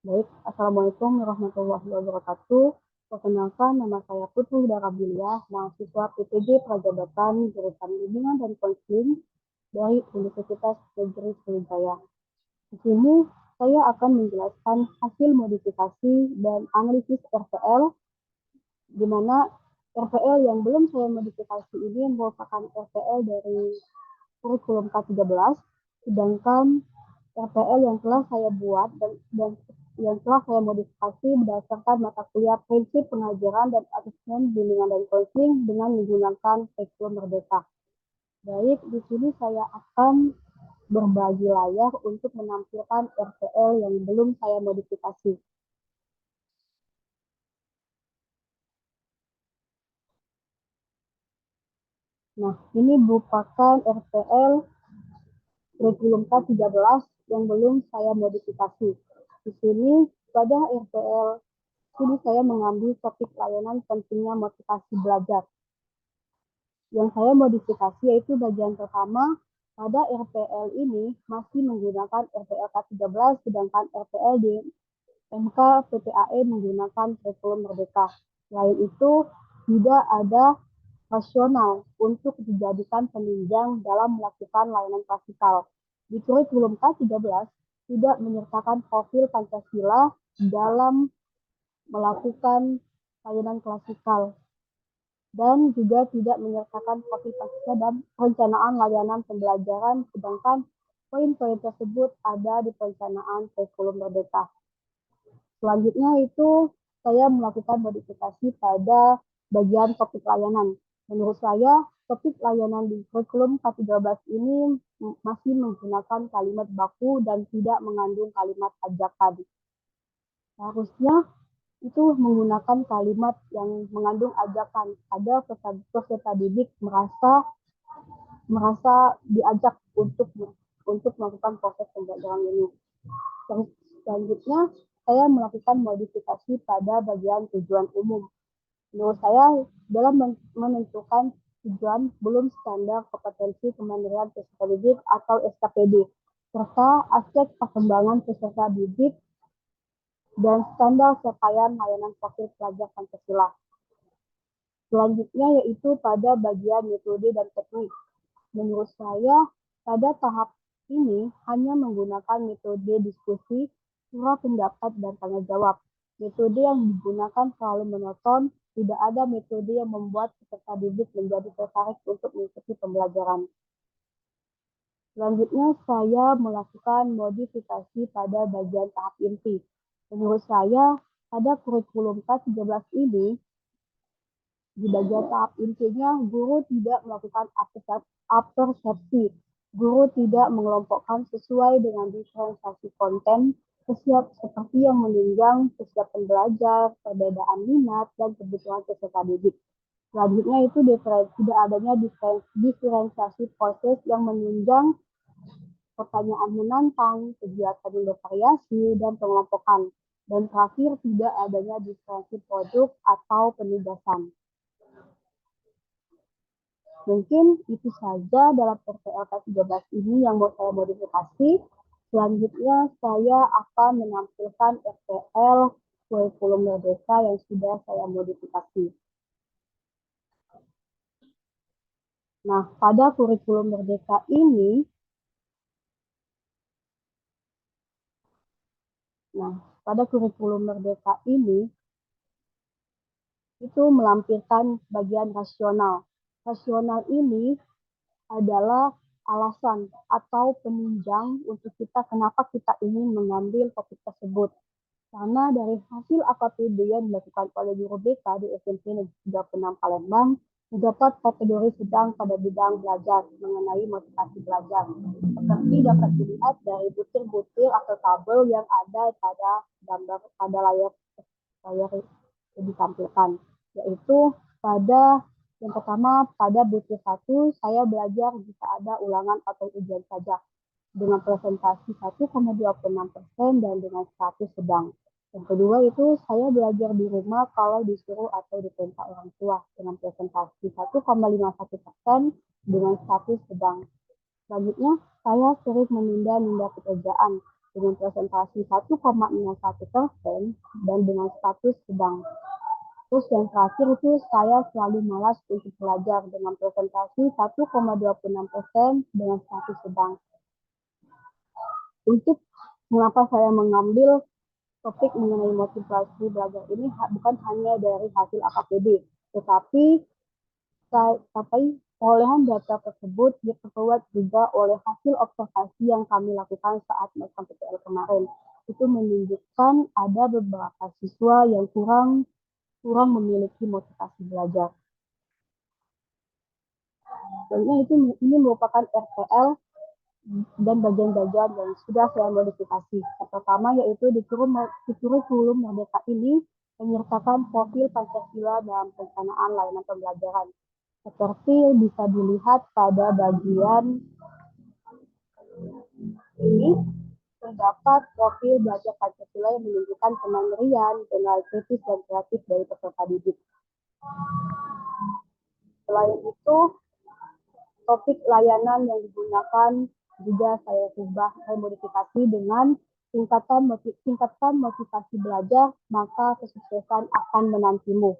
Baik, Assalamualaikum warahmatullahi wabarakatuh. Perkenalkan, nama saya Putri Darabiliah, mahasiswa PPG Prajabatan jurusan Bimbingan dan Konseling dari Universitas Negeri Sriwijaya. Di sini saya akan menjelaskan hasil modifikasi dan analisis RPL, di mana RPL yang belum saya modifikasi ini merupakan RPL dari kurikulum K13, sedangkan RPL yang telah saya buat dan yang telah saya modifikasi berdasarkan mata kuliah prinsip pengajaran dan asesmen bimbingan dan konseling dengan menggunakan kurikulum Merdeka. Baik, di sini saya akan berbagi layar untuk menampilkan RPL yang belum saya modifikasi. Nah, ini merupakan RPL kurikulum K13 yang belum saya modifikasi. Di sini pada RPL ini saya mengambil topik layanan pentingnya motivasi belajar. Yang saya modifikasi yaitu bagian pertama, pada RPL ini masih menggunakan RPL K13, sedangkan RPL di MK PPAE menggunakan kurikulum Merdeka. Selain itu, tidak ada rasional untuk dijadikan penunjang dalam melakukan layanan klasikal. Di kurikulum K13 tidak menyertakan profil Pancasila dalam melakukan layanan klasikal dan juga tidak menyertakan profil Pancasila dalam perencanaan layanan pembelajaran, sedangkan poin-poin tersebut ada di perencanaan kurikulum Merdeka. Selanjutnya itu saya melakukan modifikasi pada bagian topik layanan. Menurut saya, topik layanan di kurikulum K13 ini masih menggunakan kalimat baku dan tidak mengandung kalimat ajakan. Harusnya itu menggunakan kalimat yang mengandung ajakan. Ada peserta didik merasa diajak untuk melakukan proses pembelajaran ini. Selanjutnya, saya melakukan modifikasi pada bagian tujuan umum. Menurut saya, dalam menentukan tujuan belum standar kompetensi kemandirian peserta didik atau SKPD, serta aspek perkembangan peserta didik dan standar capaian layanan profil pelajar Pancasila. Selanjutnya yaitu pada bagian metode dan teknik. Menurut saya, pada tahap ini hanya menggunakan metode diskusi, surah pendapat, dan tanya jawab. Metode yang digunakan selalu monoton, tidak ada metode yang membuat peserta didik menjadi tertarik untuk mengikuti pembelajaran. Selanjutnya, saya melakukan modifikasi pada bagian tahap inti. Menurut saya, pada kurikulum K13 ini, di bagian tahap intinya, guru tidak melakukan absorpsi. Guru tidak mengelompokkan sesuai dengan diferensiasi konten, seperti yang menunjang kesiapan belajar, perbedaan minat, dan kebutuhan peserta didik. Selanjutnya itu tidak adanya diferensiasi proses yang menunjang pertanyaan menantang, kegiatan yang bervariasi, dan pengelompokan. Dan terakhir, tidak adanya diferensiasi produk atau penugasan. Mungkin itu saja dalam RPL K13 ini yang mau saya modifikasi. Selanjutnya saya akan menampilkan RPL kurikulum Merdeka yang sudah saya modifikasi. Nah, pada kurikulum Merdeka ini, itu melampirkan bagian rasional. Rasional ini adalah alasan atau penunjang untuk kita kenapa kita ingin mengambil topik tersebut. Karena dari hasil AKPD yang dilakukan oleh guru BK di SMP Negeri 36 Palembang, terdapat kategori sedang pada bidang belajar mengenai motivasi belajar. Seperti dapat dilihat dari butir-butir atau tabel yang ada pada gambar pada layar yang ditampilkan, yaitu pada yang pertama pada butir 1 saya belajar jika ada ulangan atau ujian saja dengan presentasi 1,26% dan dengan status sedang. Yang kedua itu saya belajar di rumah kalau disuruh atau diperintah orang tua dengan presentasi 1,51% dengan status sedang. Selanjutnya, saya sering menunda pekerjaan dengan presentasi 1,01% dan dengan status sedang. Terus yang terakhir itu saya selalu malas untuk belajar dengan presentasi 1,26% dengan status sedang. Untuk mengapa saya mengambil topik mengenai motivasi belajar ini bukan hanya dari hasil AKPD, tetapi perolehan data tersebut diperkuat juga oleh hasil observasi yang kami lakukan saat melakukan PTL kemarin. Itu menunjukkan ada beberapa siswa yang kurang memiliki motivasi belajar. Sebenarnya ini merupakan RPL dan bagian-bagian yang sudah saya modifikasi. Yang pertama yaitu di kurikulum Merdeka ini menyertakan profil Pancasila dalam perencanaan layanan pembelajaran. Seperti bisa dilihat pada bagian ini, terdapat profil belajar Pancasila yang menunjukkan kemandirian, kenal kritis, dan kreatif dari peserta didik. Selain itu, topik layanan yang digunakan juga saya ubah modifikasi dengan tingkatkan motivasi belajar, maka kesuksesan akan menantimu.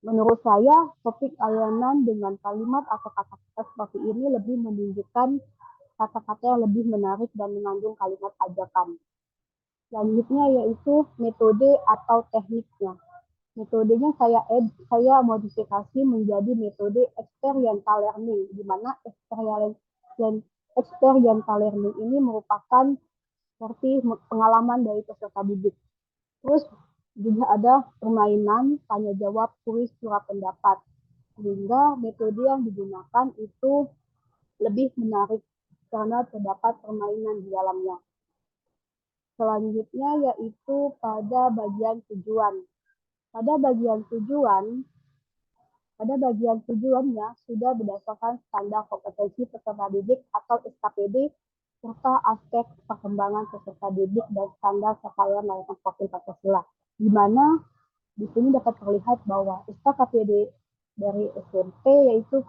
Menurut saya, topik layanan dengan kalimat atau kata-kata seperti ini lebih menunjukkan kata-kata yang lebih menarik dan mengandung kalimat ajakan. Selanjutnya yaitu metode atau tekniknya. Metodenya saya modifikasi menjadi metode experiential learning, di mana experiential learning ini merupakan seperti pengalaman dari peserta didik. Terus juga ada permainan, tanya jawab, kuis, surat pendapat. Sehingga metode yang digunakan itu lebih menarik karena terdapat permainan di dalamnya. Selanjutnya yaitu pada bagian tujuan. Pada bagian tujuannya sudah berdasarkan standar kompetensi peserta didik atau SKPD serta aspek perkembangan peserta didik dan standar capaian layanan profil Pancasila. Di mana di sini dapat terlihat bahwa SKPD dari SMP yaitu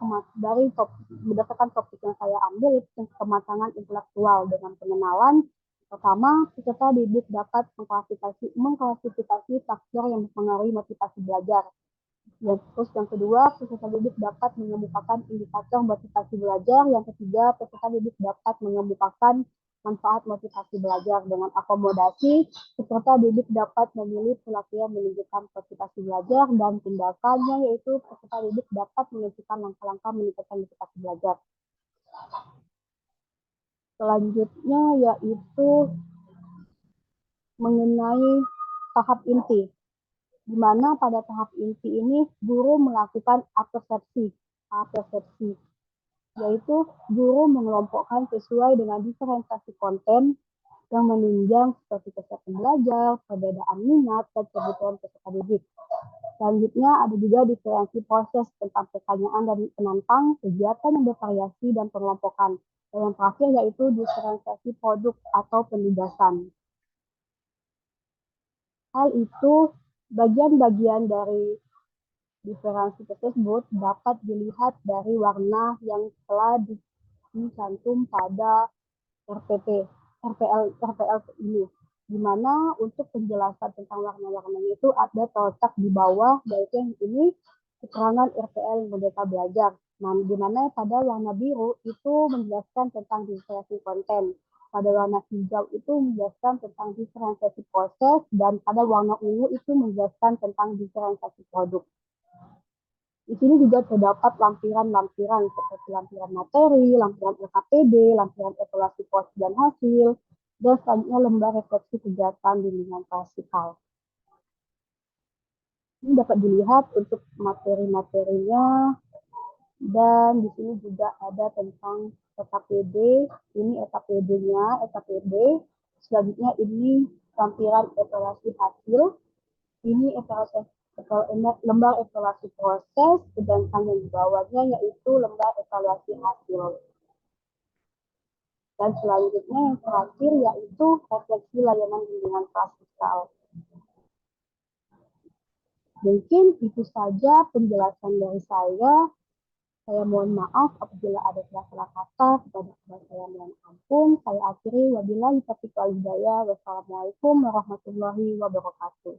berdasarkan topik yang saya ambil itu kematangan intelektual dengan pengenalan. Pertama, peserta didik dapat mengklasifikasi faktor yang mempengaruhi motivasi belajar. Terus yang kedua, peserta didik dapat mengemukakan indikator motivasi belajar. Yang ketiga, peserta didik dapat mengemukakan manfaat motivasi belajar. Dengan akomodasi, peserta didik dapat memilih perilaku yang menunjukkan motivasi belajar, dan tindakannya yaitu peserta didik dapat menentukan langkah-langkah meningkatkan motivasi belajar. Selanjutnya yaitu mengenai tahap inti, di mana pada tahap inti ini guru melakukan persepsi, yaitu guru mengelompokkan sesuai dengan diferensiasi konten yang menunjang seperti kegiatan belajar, perbedaan minat, dan kebutuhan peserta didik. Selanjutnya ada juga diferensi proses tentang pertanyaan dan penantang, kegiatan yang bervariasi, dan pengelompokan. Dan yang terakhir yaitu diferensiasi produk atau penugasan. Hal itu, bagian-bagian dari diferensi tersebut dapat dilihat dari warna yang telah dicantum pada RPL ini, di mana untuk penjelasan tentang warna-warnanya itu ada terletak di bawah, yaitu yang ini keterangan RPL Merdeka Belajar. Nah, di mana pada warna biru itu menjelaskan tentang diferensiasi konten, pada warna hijau itu menjelaskan tentang diferensiasi proses, dan pada warna ungu itu menjelaskan tentang diferensiasi produk. Di sini juga terdapat lampiran-lampiran seperti lampiran materi, lampiran LKPD, lampiran evaluasi proses dan hasil, dan selanjutnya lembar refleksi kegiatan bimbingan klasikal. Ini dapat dilihat untuk materi-materinya, dan di sini juga ada tentang LKPD. Ini LKPD-nya, Selanjutnya ini lampiran evaluasi hasil. Ini lembar evaluasi proses, sedangkan yang di bawahnya yaitu lembar evaluasi hasil. Dan selanjutnya yang terakhir yaitu refleksi layanan bimbingan klasikal. Mungkin itu saja penjelasan dari saya. Saya mohon maaf apabila ada salah kata, kepada saya mohon ampun. Saya akhiri, wabillahi taufiq wal hidayah. Wassalamualaikum warahmatullahi wabarakatuh.